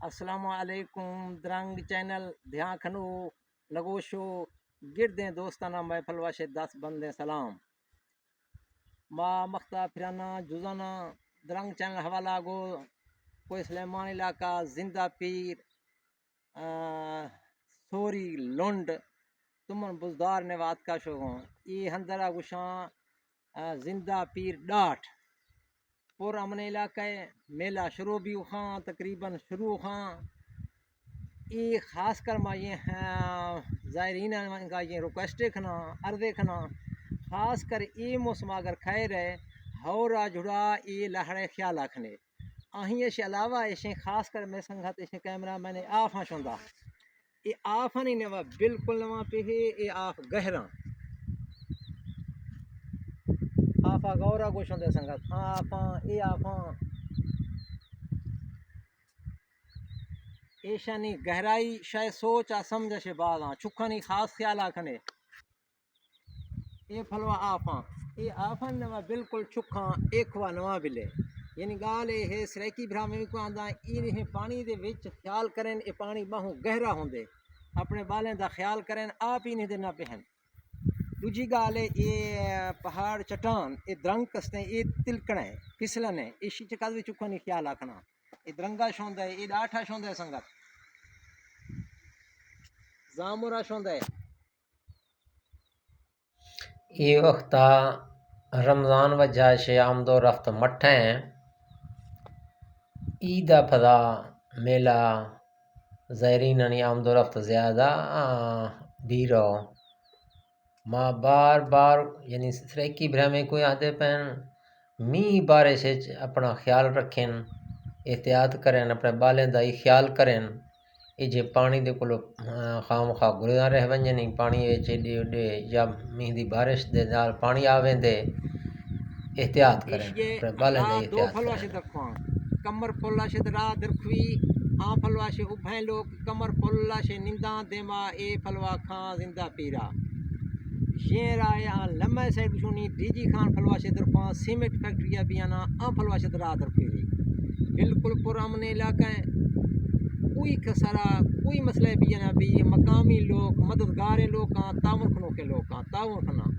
السلام علیکم درنگ چینل دھیان کھنو لگوشو گردیں دوستانہ محفل واشے 10 بندے سلام ما مختہ پھرانا جزانہ درنگ چینل حوالہ گو کوئی سلیمان علاقہ زندہ پیر سوری لنڈ تمن بزدار نوات کا شوگوں ای ہندرہ گشاں زندہ پیر ڈاٹھ پور امن علاقہ میلہ شروع بھی خاں تقریباً شروع خاں ای خاص کر ما یہ زائرین کا یہ ریکویسٹ کھنا عرض کھنا خاص کر ای موسم اگر خیر ہے ہورا جڑا ای لہڑے خیال رکھنے آہیں اس علاوہ اسے خاص کر میں سنگھت اسے کیمرہ میں نے آف ہاں شوندہ ای آف نہیں نوا بالکل نوا پہ ہے ای آف گہراں آفا گورا کو شوندے سنگت آفاں ای آفاں ایشانی گہرائی شاید سوچ سمجھ سے باغاں چکھانی خاص خیال آکھنے اے پھلوا آفاں اے آفاں نوا بالکل چکھاں ایکھوا نوا بلے یعنی گال ہے سریکی بھرا میں کو آندا ای پانی دے وچ خیال کریں اے پانی بہوں گہرا ہوندے اپنے بالیں دا خیال کریں آپ ہی نہیں دینا پہن دوجی گال ہے اے پہاڑ چٹان اے درنگ کستے اے تلکڑے پھسلنے اے چکاد وچ چکھانی خیال آکھنا اے درنگا شوندا ہے اے ڈاٹھا شوندا ہے سنگت زامورا شوندا ہے یہ وقت رمضان وجہ سے آمد و رفت مٹھیں عید پدا میلہ زائرین آمد و رفت زیادہ بیرو ماں بار بار یعنی سریکی بھرا میں کوئی آتے پہن می بارش اپنا خیال رکھیں احتیاط کریں اپنے بالیں دا ہی خیال کریں یہ جے پانی دے کولو خام خواہ گردا رہ ونجن پانی ڈے یا مینہ دی بارش دے نال پانی آویں دے احتیاط کریں اپنے بالیں دے دو احتیاط پھلوا کریں سے درخواں کمر پولا سے راہ درخوی آ پھلوا سے ابھیں لوگ کمر پولا سے ننداں دیما اے پھلوا کھاں زندہ پیرا یہ رایا لمبے سائڈ چونی ڈی جی خان پھلوا سے درخواں سیمنٹ فیکٹری بیانا آ پھلوا سے راہ درخوی بالکل پرامن علاقہ ہے کوئی کسرا کوئی مسئلہ بھی نہ بھی مقامی لوگ مددگار لوگ ہاں تعاون کھنو کے لوگ ہاں تعاون کھنا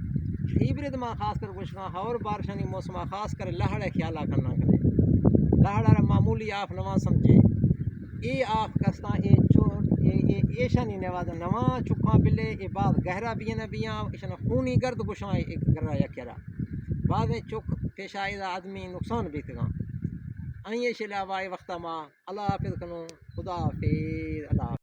عبرت میں خاص کر کچھ اور بارشانی موسم خاص کر لہڑے خیالہ کرنا کرے لہڑا معمولی آپ نواں سمجھے اے آپ کستا اے چور اے ایشانی نواز نواں چکھاں بلے اے بعد گہرا بھی نہ بیاں ایشنا خونی گرد گشاں ایک گرا یا کیرا بعد چک پیشہ آدمی نقصان بھی تھا آئیے شلا وائے وقت ما اللہ حافظ کنو خدا حافظ اللہ